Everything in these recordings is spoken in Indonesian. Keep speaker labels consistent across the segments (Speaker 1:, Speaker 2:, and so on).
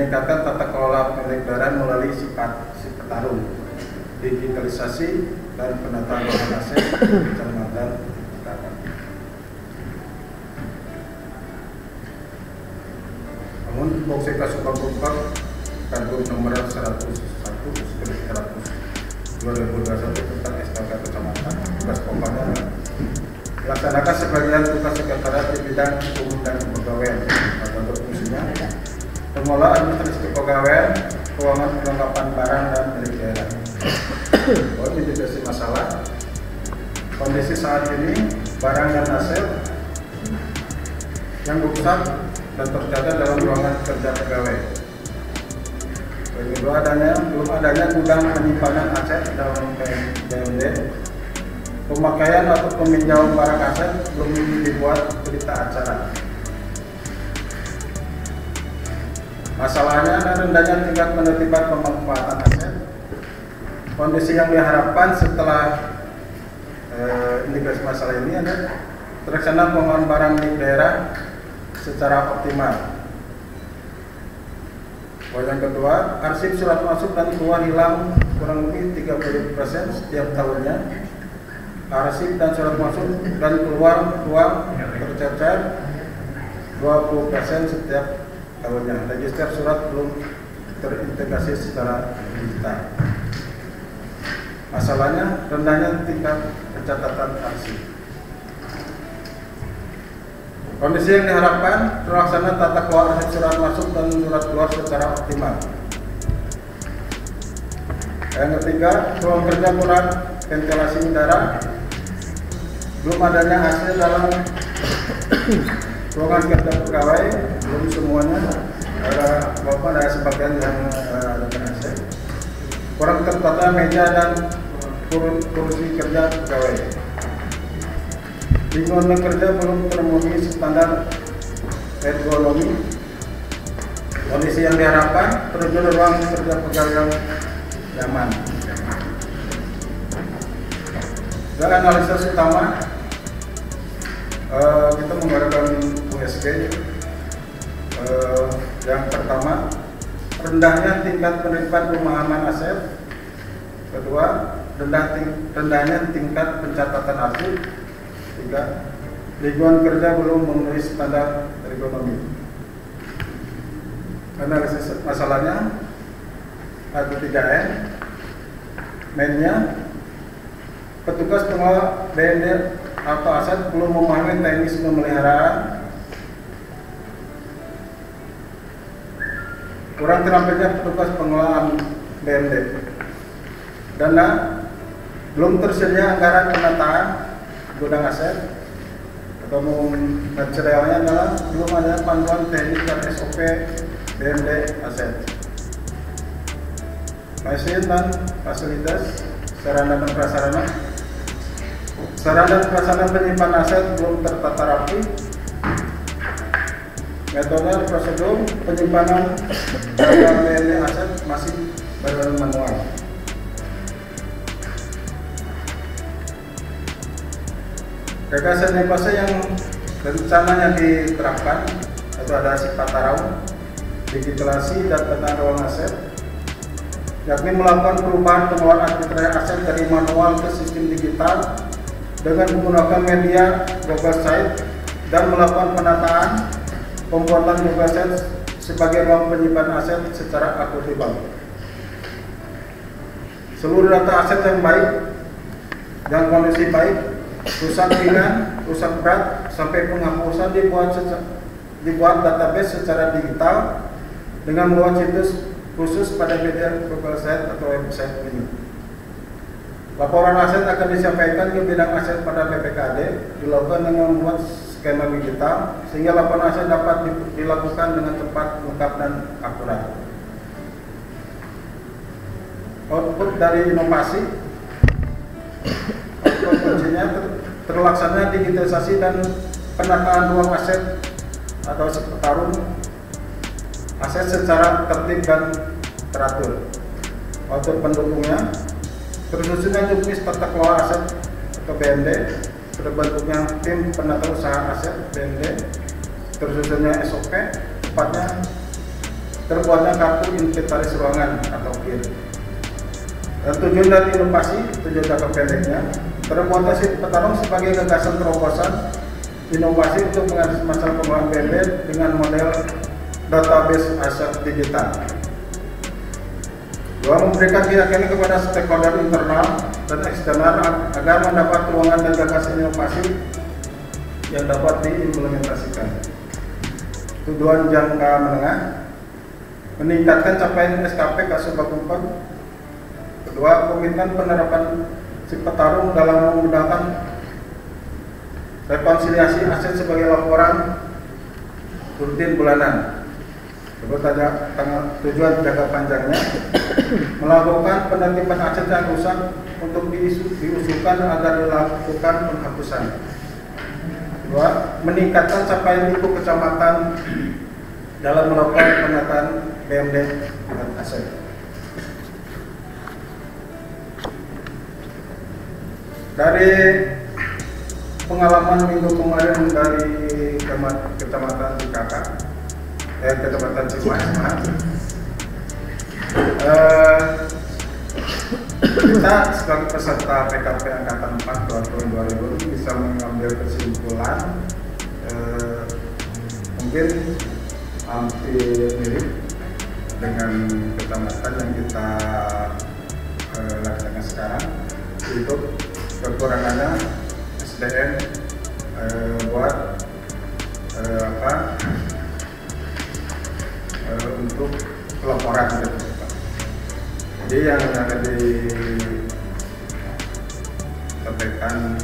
Speaker 1: meningkatkan tata kelola milik daerah melalui si petarung, digitalisasi dan penataan lahan aset kecamatan Tapak. Namun Polsek Sukabumi Karbon nomor 101/2021 tentang SKK kecamatan tugas pokoknya dilaksanakan sebagian tugas sekretariat di bidang hukum dan kepegawaian atau fungsinya pengelola administrasi kepegawaian, keuangan perlengkapan barang dan milik daerah. Mitigasi masalah kondisi saat ini barang dan aset yang rusak dan terjaga dalam ruangan kerja pegawai. Belum adanya gudang penyimpanan aset dalam BMD. Pemakaian atau peminjaman barang aset belum dibuat berita acara. Masalahnya rendahnya tingkat penertiban pemanfaatan aset. Kondisi yang diharapkan setelah indikasi masalah ini adalah terlaksana pengelolaan barang di daerah secara optimal. Yang kedua, arsip surat masuk dan keluar hilang kurang lebih 30% setiap tahunnya. Arsip dan surat masuk dan keluar uang tercecer 20% setiap tahunnya. Register surat belum terintegrasi secara digital. Masalahnya rendahnya tingkat pencatatan arsip. Kondisi yang diharapkan terlaksana tata kelola arsip surat masuk dan surat keluar secara optimal. Yang ketiga, ruang kerja kurang ventilasi udara. Belum adanya hasil dalam ruangan kerja pegawai, belum semuanya. Ada sebagian yang ada hasil. Kurang tertata meja dan kursi kerja pegawai. Lingkungan kerja belum termenuhi standar ergonomi. Kondisi yang diharapkan terjun ruang kerja pegawai yang nyaman. Dan analisis utama kita menggunakan USG. Yang pertama, rendahnya tingkat penerimaan pemahaman aset. Kedua, rendahnya tingkat pencatatan arsip. Tiga, lingkungan kerja belum memenuhi standar ergonomi. Analisis masalahnya ada 3M. Mainnya, petugas pengelola BND atau aset belum memahami teknis pemeliharaan. Kurang terampilnya petugas pengelolaan BND. Dana, belum tersedia anggaran penataan gudang aset. Atau materialnya adalah belum ada panduan teknik dan SOP BND aset. Mesin dan fasilitas, sarana dan prasarana. Sarana dan prasarana penyimpanan aset belum tertata rapi. Metode prosedur penyimpanan BND aset masih berbasis manual. Gagasan inovasi yang rencananya diterapkan itu ada sifat tarau, digitalisasi dan penataan ruang aset, yakni melakukan perubahan pengelolaan administrasi aset dari manual ke sistem digital dengan menggunakan media Google Site dan melakukan penataan pembuatan Google Site sebagai ruang penyimpanan aset secara akuntabel. Seluruh data aset yang baik, yang kondisi baik, rusak ringan, rusak berat, sampai penghapusan dibuat database secara digital dengan membuat situs khusus pada media Google Site atau website ini. Laporan aset akan disampaikan ke bidang aset pada BPKD, dilakukan dengan membuat skema digital sehingga laporan aset dapat dilakukan dengan cepat, lengkap, dan akurat. Output dari inovasi, kuncinya terlaksana digitalisasi dan penataan ruang aset atau petarung aset secara tertib dan teratur. Untuk pendukungnya, tersusunnya juknis tata kelola aset atau BND, terbentuknya tim penata usaha aset BND, tersusunnya SOP, tepatnya terbuatnya kartu inventaris ruangan atau KIR. Dan tujuan dari inovasi, tujuan jangka pendeknya, terbuatnya si petarung sebagai gagasan terobosan inovasi untuk mengatasi masalah pengelolaan BNB dengan model database aset digital. Dua, memberikan keyakinan kepada stakeholder internal dan eksternal agar mendapat ruangan dan gagasan inovasi yang dapat diimplementasikan. Tujuan jangka menengah, meningkatkan capaian SKP Kasubag. Kedua, komitmen penerapan si petarung dalam menggunakan rekonsiliasi aset sebagai laporan rutin bulanan. Tujuan jangka panjangnya, melakukan penertiban aset yang rusak untuk diusulkan agar dilakukan penghapusan. Kedua, meningkatkan capaian ibu kecamatan dalam melakukan penataan BMD dan aset. Dari pengalaman minggu kemarin dari kecamatan Cikakak, kecamatan Cimas, kita sebagai peserta PKP Angkatan 4 tahun 2000 bisa mengambil kesimpulan mungkin hampir mirip dengan kecamatan yang kita laksanakan sekarang, itu kekurangannya SDM buat untuk pelaporan gitu. Jadi yang akan disampaikan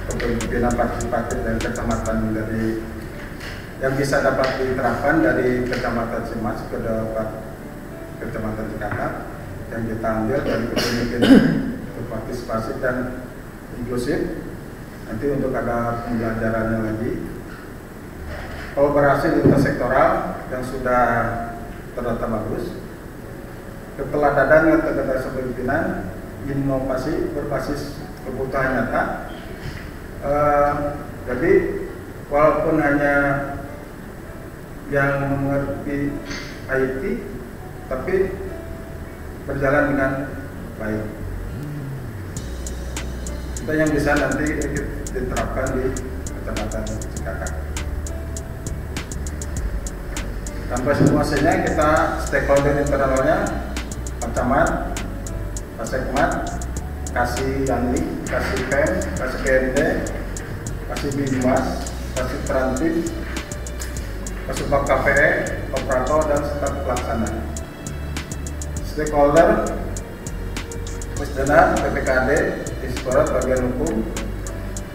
Speaker 1: kepemimpinan partisipatif dari kecamatan dari yang bisa dapat diterapkan dari kecamatan Cimas ke kecamatan Cikakak yang kita ambil dari kepemimpinan partisipasi dan inklusif. Nanti untuk ada pembelajarannya lagi, kolaborasi intersektoral yang sudah terdata bagus, keteladanan atas kepemimpinan, inovasi berbasis kebutuhan nyata. Jadi walaupun hanya yang mengerti IT, tapi berjalan dengan baik. Itu yang bisa nanti diterapkan di kecamatan Cikakak. Sampai situasinya kita stakeholder internalnya, Pak Camat, Pak Sekmat, kasih Yanli, kasih PEM, kasih PMD, kasih Bimas, kasih Transit, kasih Pak KPE, operator dan staf pelaksana. Stakeholder, Pusdana, PPKD, Inspektorat bagian hukum,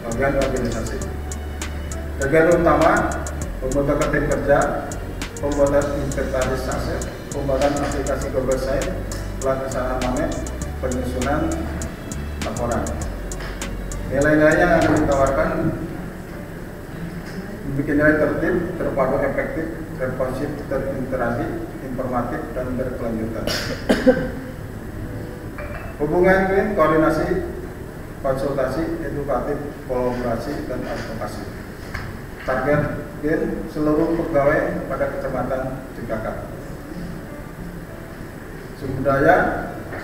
Speaker 1: bagian organisasi. Bagian utama, pembentukan tim kerja, pembuatan inventaris aset, pembuatan aplikasi Google Site, pelaksanaan manet, penyusunan laporan. Nilai-nilai yang akan ditawarkan membuat nilai tertib, terpadu, efektif, responsif, terintegrasi, informatif, dan berkelanjutan. Hubungan tim, koordinasi, konsultasi, edukatif, kolaborasi, dan advokasi. Target tim seluruh pegawai pada kecamatan Cikakak. Sumber daya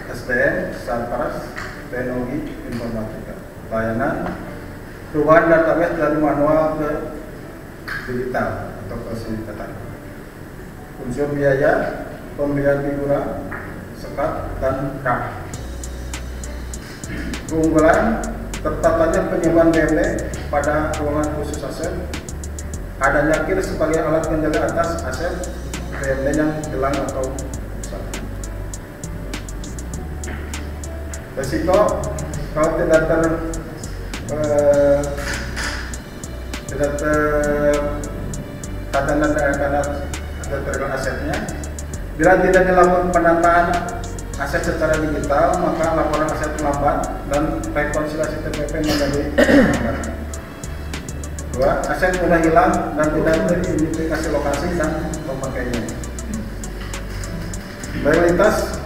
Speaker 1: SDM, Sarparas, teknologi, informatika, layanan, perubahan database dari manual ke digital atau ke digital. Unsur biaya, pembelian figura, sekat, dan kap. Keunggulan, tertatanya penyewaan BMD pada ruangan khusus aset, adanya KIR sebagai alat penjaga atas aset BMD yang hilang atau rusak. Resiko, kalau tidak terkait asetnya, bila tidak dilakukan penataan aset secara digital, maka laporan aset lambat dan rekonsiliasi TPP menjadi lambat. Dua, aset mudah hilang dan tidak teridentifikasi lokasi dan pemakainya. Realitas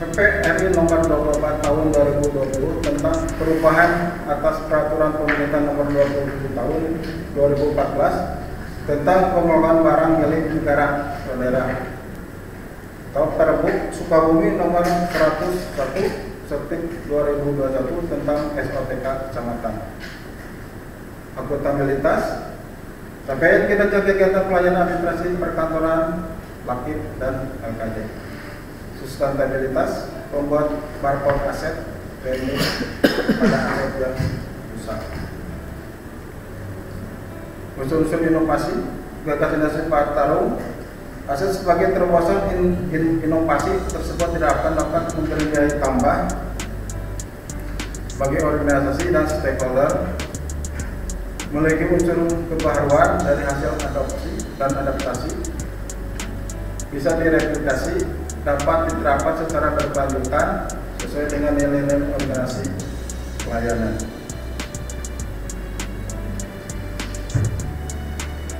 Speaker 1: PP RI nomor 24 tahun 2020 tentang perubahan atas peraturan pemerintah nomor 27 tahun 2014 tentang pengelolaan barang milik negara daerah atau Perbuk Sukabumi nomor 101/2021 tentang SOTK Kecamatan. Akuntabilitas terkait kinerja kegiatan pelayanan administrasi perkantoran, Lakip dan LKJ. Sustanabilitas pembuat barcode aset PNB pada aset yang rusak. Unsur-unsur inovasi gagasan dasar Pak Tarung, aset sebagai terobosan inovasi tersebut tidak akan dapat memberi nilai tambah bagi organisasi dan stakeholder, memiliki unsur kebaruan dari hasil adopsi dan adaptasi, bisa direplikasi, dapat diterapkan secara berkelanjutan sesuai dengan nilai-nilai organisasi pelayanan.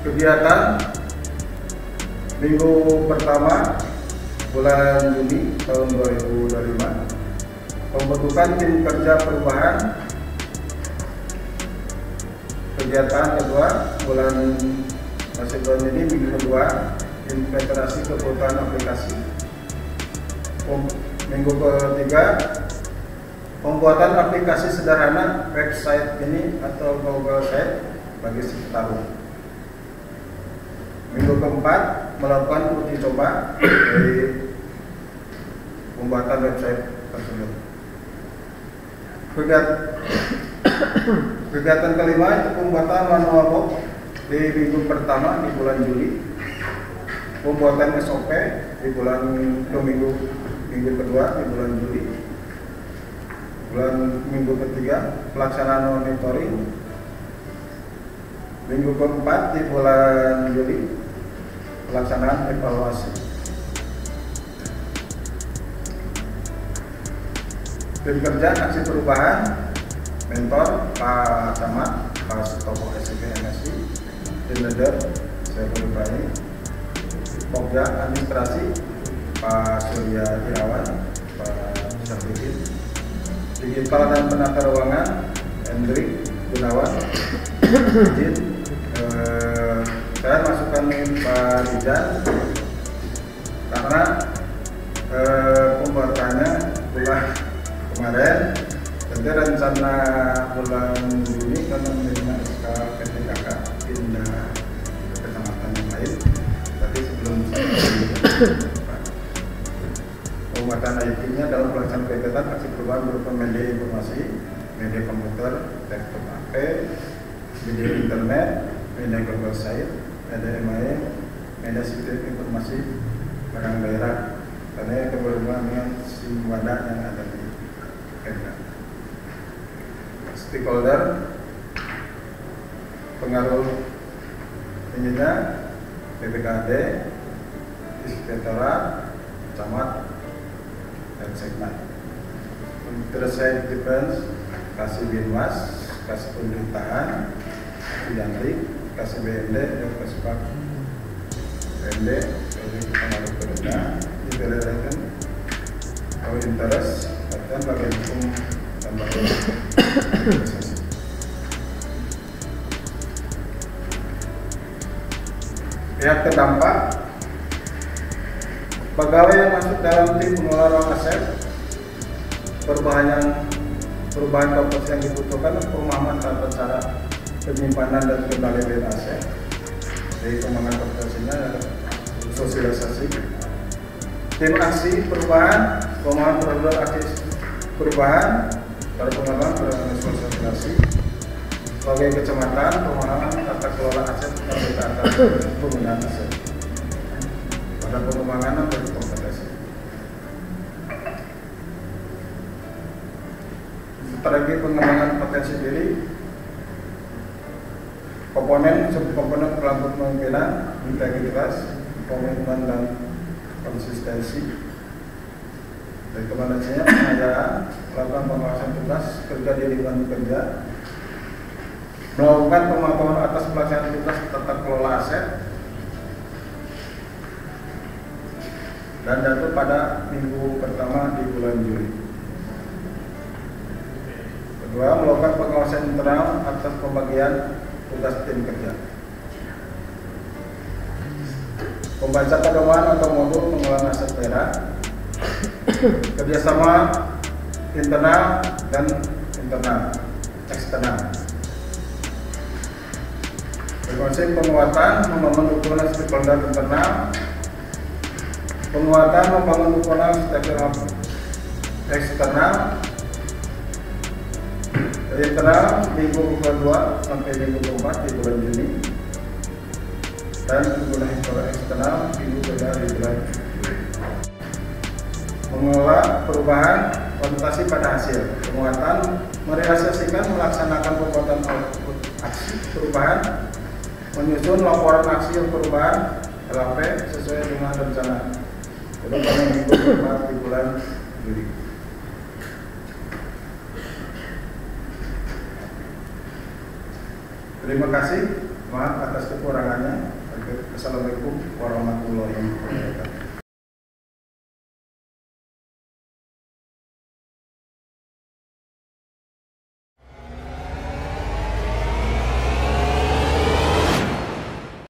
Speaker 1: Kegiatan minggu pertama bulan Juni tahun 2025, pembentukan tim kerja perubahan. Kegiatan kedua bulan ini minggu kedua, integrasi kebutuhan aplikasi. Minggu ketiga, pembuatan aplikasi sederhana website ini atau Google Site bagi si petarung. Minggu keempat, melakukan uji coba dari pembuatan website tersebut. Kegiatan kelima itu pembuatan manual box di minggu pertama di bulan Juli, pembuatan SOP di minggu kedua di bulan Juli, minggu ketiga pelaksanaan monitoring, minggu keempat di bulan Juli pelaksanaan evaluasi. Tim kerja aksi perubahan, mentor Pak Camat, Pak Sutopo SIP MSI, tim leader saya Ibrahim, Pokja administrasi Pak Surya Irawan, Pak Syafruddin, digital dan penata ruangan Hendrik Gunawan. Izin saya masukkan Pak Rizal karena pembuatannya bulan kemarin, tentu rencana bulan Juni karena menerima SK PTKK pindah ke kecamatan yang lain. Tapi sebelum pembuatan IT-nya dalam pelaksanaan kegiatan aksi perubahan berupa media informasi, media komputer, laptop HP, media internet, media Google Site, media email, media sistem informasi barang daerah, karena keberhubungan dengan SIM wadah yang ada di Pemda. Stakeholder, pengaruh ininya, PPKD, Inspektorat, Camat, dan Sekmat. Terkait defense, kasih Binwas, kasih pemerintahan, kasih Jantrik, kasih BND, dan kasih Pak BND, dari pengaruh kerja, dipilihkan, kalau interest, dan bagian hukum dan bagian organisasi. Pihak terdampak, pegawai yang masuk dalam tim pengelola aset, perubahan kompetensi yang dibutuhkan, pemahaman tata cara penyimpanan dan kembalian aset, dari pemahaman kompetensinya, sosialisasi. Tim aksi perubahan, pemahaman prosedur aksi perubahan, para pengembang sosialisasi. Sebagai kecamatan, pemahaman tata kelola aset dan tata penggunaan aset. Pada pengembangan dan kompetensi. Strategi pengembangan potensi diri, subkomponen kelompok pemimpinan, integritas, komitmen dan konsistensi. Rekomendasinya pengayaan, melakukan pengawasan tugas kerja di lingkungan kerja, melakukan pemantauan atas pelaksanaan tugas tata kelola aset, dan jatuh pada minggu pertama di bulan Juli. Kedua, melakukan pengawasan internal atas pembagian tugas tim kerja. Membaca pedoman atau modul pengelolaan aset daerah, kerjasama internal dan eksternal. Berkonsep penguatan membangun dukungan stakeholder internal, penguatan membangun dukungan stakeholder eksternal. Internal minggu kedua sampai minggu keempat di bulan Juni, dan dukungan eksternal minggu kedua di bulan Juli. Mengelola perubahan orientasi pada hasil. Penguatan merealisasikan melaksanakan perbuatan output aksi perubahan, menyusun laporan aksi perubahan LAP sesuai dengan rencana. Itu pada minggu keempat di bulan Juli. Terima kasih, maaf atas kekurangannya. Assalamualaikum warahmatullahi wabarakatuh.